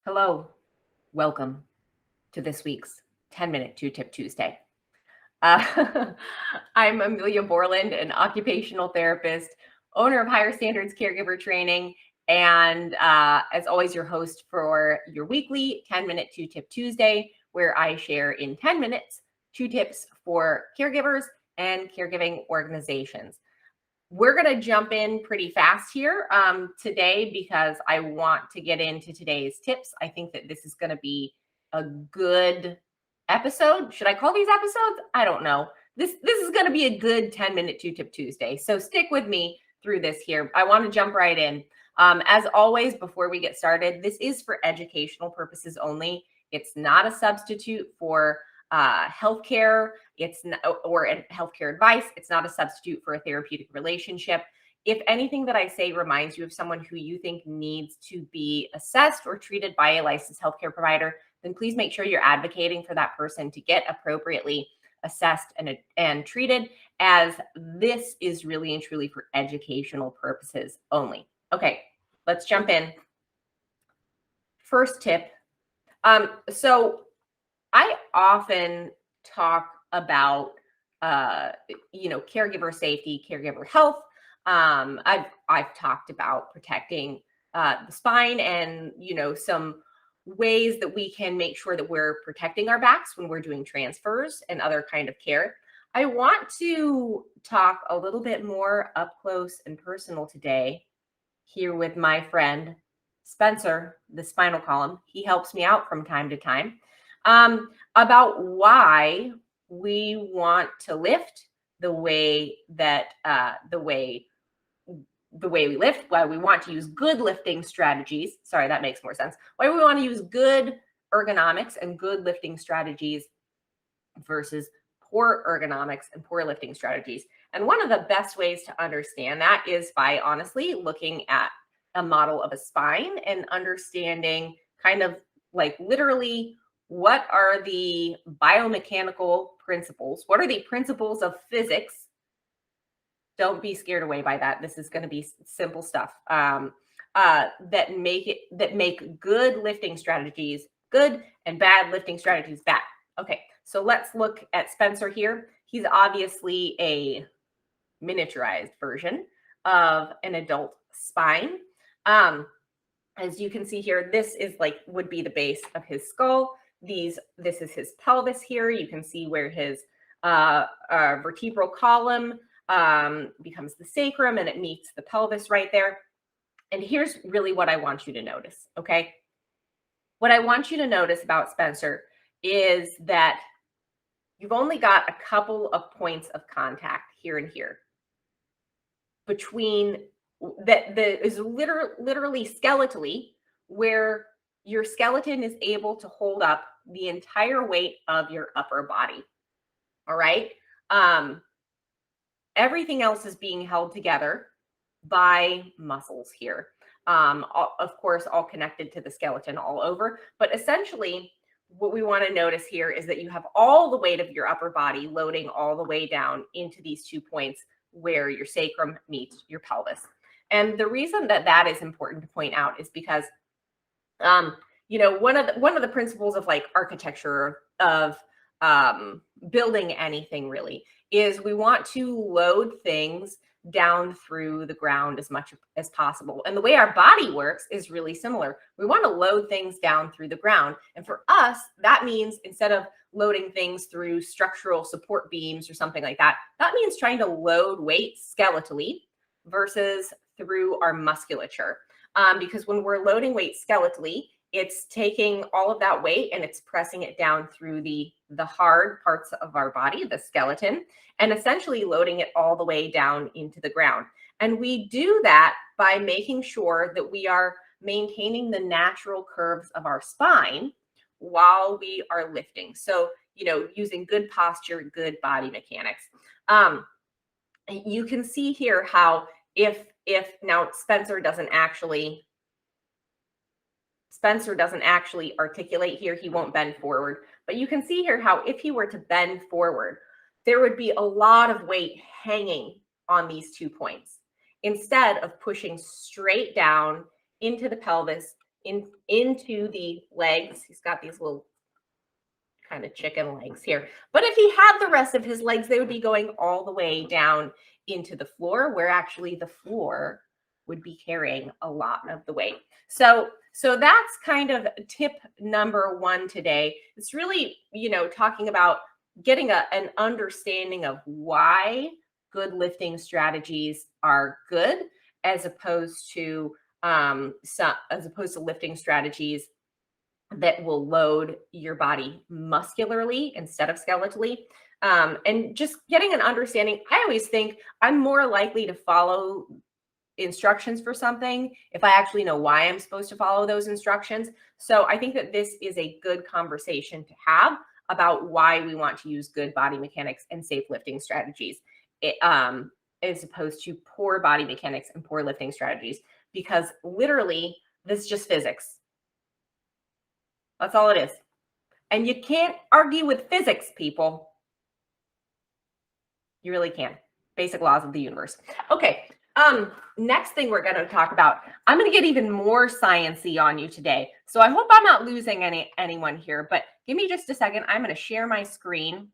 Hello, welcome to this week's 10-Minute Two-Tip Tuesday. Uh, I'm Amelia Borland, an occupational therapist, owner of Higher Standards Caregiver Training, and as always, your host for your weekly 10-Minute Two-Tip Tuesday, where I share in 10 minutes 2 tips for caregivers and caregiving organizations. We're going to jump in pretty fast here today because I want to get into today's tips. I think that this is going to be a good episode. Should I call these episodes? I don't know. This is going to be a good 10-minute Two-Tip Tuesday. So stick with me through this here. I want to jump right in. As always, before we get started, this is for educational purposes only. It's not a substitute for healthcare. It's not, or healthcare advice. It's not a substitute for a therapeutic relationship. If anything that I say reminds you of someone who you think needs to be assessed or treated by a licensed healthcare provider, then please make sure you're advocating for that person to get appropriately assessed and treated, as this is really and truly for educational purposes only. Okay, let's jump in. First tip. So I often talk about, caregiver safety, caregiver health. I've talked about protecting the spine and, some ways that we can make sure that we're protecting our backs when we're doing transfers and other kind of care. I want to talk a little bit more up close and personal today here with my friend, Spencer, the Spinal Column. He helps me out from time to time. About why we want to lift the way that the way we lift, why we want to use good lifting strategies. Sorry, that makes more sense. Why we want to use good ergonomics and good lifting strategies versus poor ergonomics and poor lifting strategies. And one of the best ways to understand that is by honestly looking at a model of a spine and understanding kind of like literally what are the biomechanical principles? What are the principles of physics? Don't be scared away by that. This is going to be simple stuff that make good lifting strategies good and bad lifting strategies bad. Okay, so let's look at Spencer here. He's obviously a miniaturized version of an adult spine. As you can see here, this is would be the base of his skull. This is his pelvis here. You can see where his vertebral column becomes the sacrum and it meets the pelvis right there. And here's really what I want you to notice, okay? What I want you to notice about Spencer is that you've only got a couple of points of contact here and here between that is literally skeletally, where your skeleton is able to hold up the entire weight of your upper body. All right. Everything else is being held together by muscles here. Of course, all connected to the skeleton all over. But essentially, what we want to notice here is that you have all the weight of your upper body loading all the way down into these 2 points where your sacrum meets your pelvis. And the reason that that is important to point out is because, one of the principles of like architecture of building anything really is we want to load things down through the ground as much as possible. And the way our body works is really similar. We want to load things down through the ground. And for us, that means instead of loading things through structural support beams or something like that, that means trying to load weight skeletally versus through our musculature. Because when we're loading weight skeletally, it's taking all of that weight and it's pressing it down through the hard parts of our body, the skeleton, and essentially loading it all the way down into the ground. And we do that by making sure that we are maintaining the natural curves of our spine while we are lifting. So, using good posture, good body mechanics. You can see here how if now Spencer doesn't actually articulate here, he won't bend forward. But you can see here how if he were to bend forward, there would be a lot of weight hanging on these 2 points instead of pushing straight down into the pelvis into the legs. He's got these little kind of chicken legs here. But if he had the rest of his legs, they would be going all the way down into the floor, where actually the floor would be carrying a lot of the weight. So that's kind of tip number one today. It's really, talking about getting an understanding of why good lifting strategies are good, as opposed to lifting strategies that will load your body muscularly instead of skeletally. And just getting an understanding. I always think I'm more likely to follow instructions for something if I actually know why I'm supposed to follow those instructions. So I think that this is a good conversation to have about why we want to use good body mechanics and safe lifting strategies, as opposed to poor body mechanics and poor lifting strategies, because literally this is just physics. That's all it is. And you can't argue with physics, people. You really can't. Basic laws of the universe. Okay. Next thing we're going to talk about, I'm going to get even more sciencey on you today. So I hope I'm not losing anyone here, but give me just a second. I'm going to share my screen.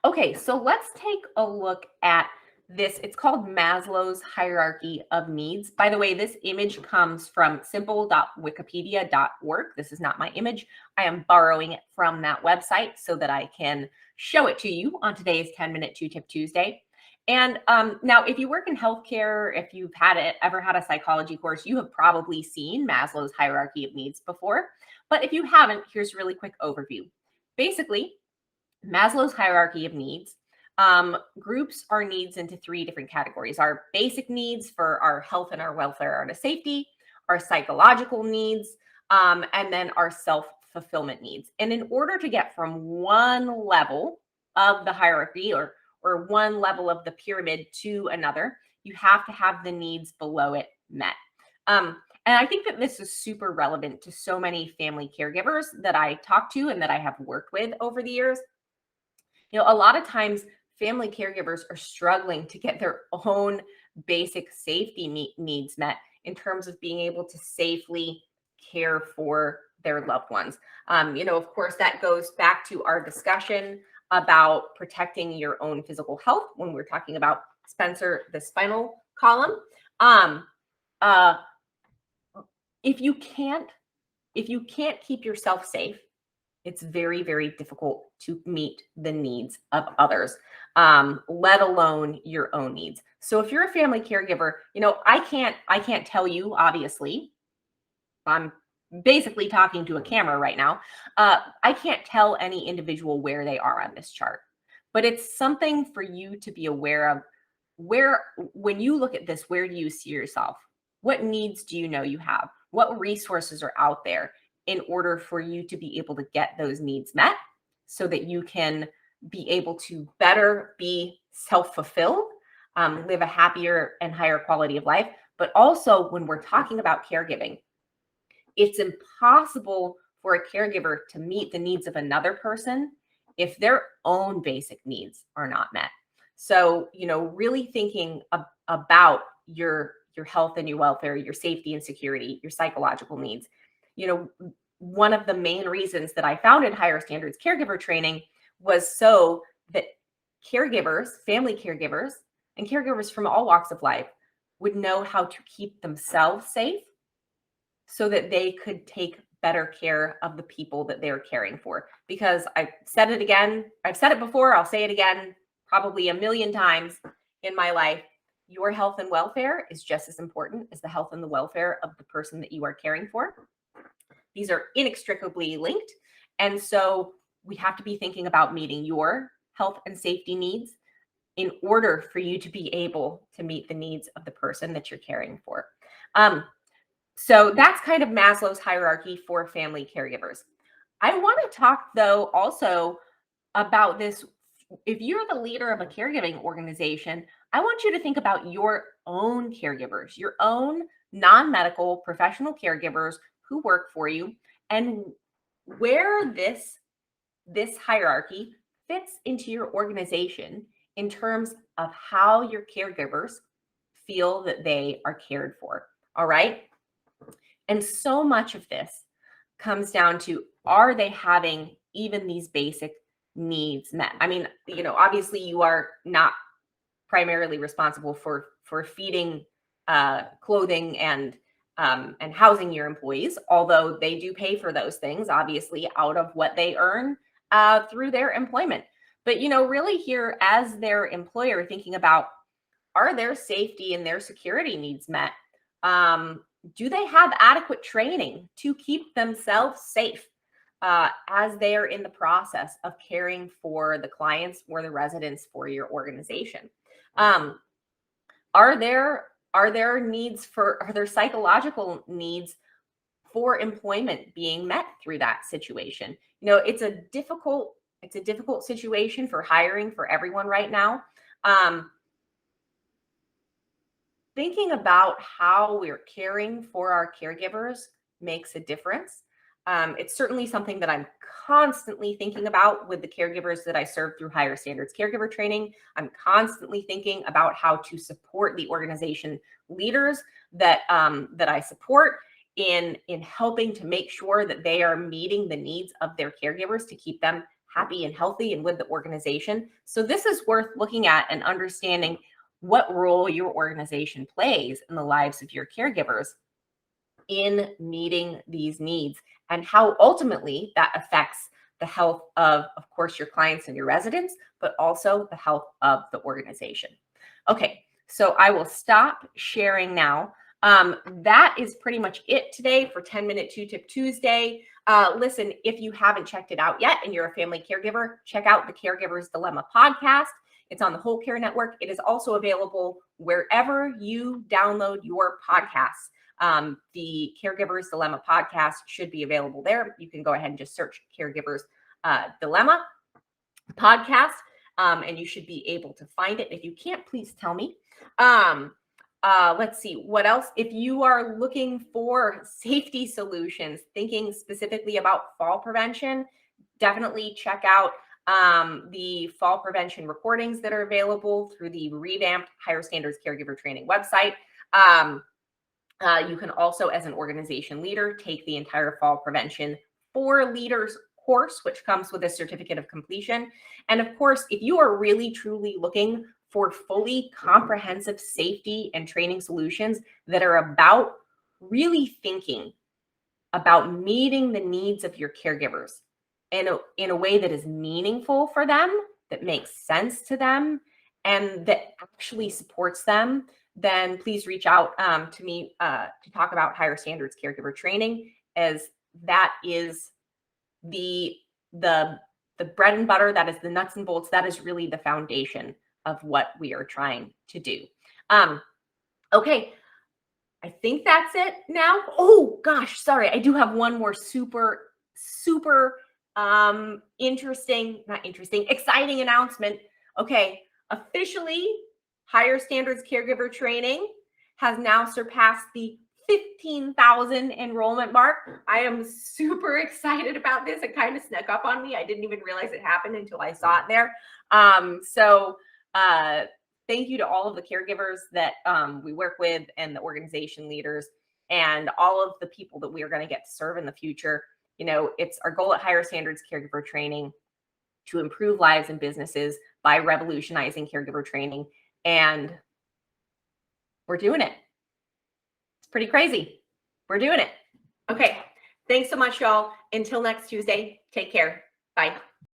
Okay, so let's take a look at this. It's called Maslow's hierarchy of needs. By the way, this image comes from simple.wikipedia.org. This is not my image. I am borrowing it from that website so that I can show it to you on today's 10-minute 2-tip Tuesday. And now, if you work in healthcare, if you've ever had a psychology course, you have probably seen Maslow's hierarchy of needs before. But if you haven't, here's a really quick overview. Basically, Maslow's hierarchy of needs groups our needs into 3 different categories: our basic needs for our health and our welfare and our safety, our psychological needs, and then our self-fulfillment needs. And in order to get from one level of the hierarchy or one level of the pyramid to another, you have to have the needs below it met. And I think that this is super relevant to so many family caregivers that I talk to and that I have worked with over the years. A lot of times family caregivers are struggling to get their own basic safety needs met in terms of being able to safely care for their loved ones. Of course, that goes back to our discussion about protecting your own physical health when we're talking about Spencer the Spinal Column. If you can't keep yourself safe, it's very, very difficult to meet the needs of others, let alone your own needs. So if you're a family caregiver, I can't tell you, obviously, I'm basically talking to a camera right now. I can't tell any individual where they are on this chart, but it's something for you to be aware of. When you look at this, where do you see yourself? What needs do you know you have? What resources are out there in order for you to be able to get those needs met so that you can be able to better be self-fulfilled, live a happier and higher quality of life? But also, when we're talking about caregiving, it's impossible for a caregiver to meet the needs of another person if their own basic needs are not met. So, really thinking about your health and your welfare, your safety and security, your psychological needs. One of the main reasons that I founded Higher Standards Caregiver Training was so that caregivers, family caregivers, and caregivers from all walks of life would know how to keep themselves safe so that they could take better care of the people that they're caring for. Because I've said it again, I've said it before, I'll say it again, probably a million times in my life. Your health and welfare is just as important as the health and the welfare of the person that you are caring for. These are inextricably linked. And so we have to be thinking about meeting your health and safety needs in order for you to be able to meet the needs of the person that you're caring for. So that's kind of Maslow's hierarchy for family caregivers. I want to talk, though, also about this. If you're the leader of a caregiving organization, I want you to think about your own caregivers, your own non-medical professional caregivers who work for you, and where this hierarchy fits into your organization in terms of how your caregivers feel that they are cared for. All right. And so much of this comes down to, are they having even these basic needs met? I mean, obviously you are not primarily responsible for feeding, clothing, and housing your employees, although they do pay for those things, obviously, out of what they earn through their employment. But really here as their employer, thinking about, are their safety and their security needs met? Do they have adequate training to keep themselves safe as they are in the process of caring for the clients or the residents for your organization? Um, are there needs for are there psychological needs for employment being met through that situation? It's a difficult situation for hiring for everyone right now. Um, Thinking about how we're caring for our caregivers makes a difference. It's certainly something that I'm constantly thinking about with the caregivers that I serve through higher standards caregiver training. I'm constantly thinking about how to support the organization leaders that I support in helping to make sure that they are meeting the needs of their caregivers to keep them happy and healthy and with the organization. So this is worth looking at and understanding what role your organization plays in the lives of your caregivers in meeting these needs, and how ultimately that affects the health of course, your clients and your residents, but also the health of the organization. Okay, so I will stop sharing now. That is pretty much it today for 10-minute 2-Tip Tuesday. Listen, if you haven't checked it out yet and you're a family caregiver, check out the Caregiver's Dilemma podcast. It's on the Whole Care Network. It is also available wherever you download your podcasts. The Caregiver's Dilemma podcast should be available there. You can go ahead and just search Caregiver's Dilemma podcast, and you should be able to find it. If you can't, please tell me. Let's see what else. If you are looking for safety solutions, thinking specifically about fall prevention, definitely check out the fall prevention recordings that are available through the revamped Higher Standards Caregiver Training website. You can also, as an organization leader, take the entire fall prevention for leaders course, which comes with a certificate of completion. And of course, if you are really truly looking for fully comprehensive safety and training solutions that are about really thinking about meeting the needs of your caregivers in a way that is meaningful for them, that makes sense to them, and that actually supports them, then please reach out to me to talk about higher standards caregiver training, as that is the bread and butter, that is the nuts and bolts, that is really the foundation of what we are trying to do. Okay, I think that's it now. Oh gosh, sorry. I do have one more super exciting announcement. Okay, officially Higher Standards Caregiver Training has now surpassed the 15,000 enrollment mark. I am super excited about this. It kind of snuck up on me. I didn't even realize it happened until I saw it there. Thank you to all of the caregivers that we work with, and the organization leaders, and all of the people that we are going to get to serve in the future. It's our goal at Higher Standards Caregiver Training to improve lives and businesses by revolutionizing caregiver training. And we're doing it. It's pretty crazy. We're doing it. Okay. Thanks so much, y'all. Until next Tuesday, take care. Bye.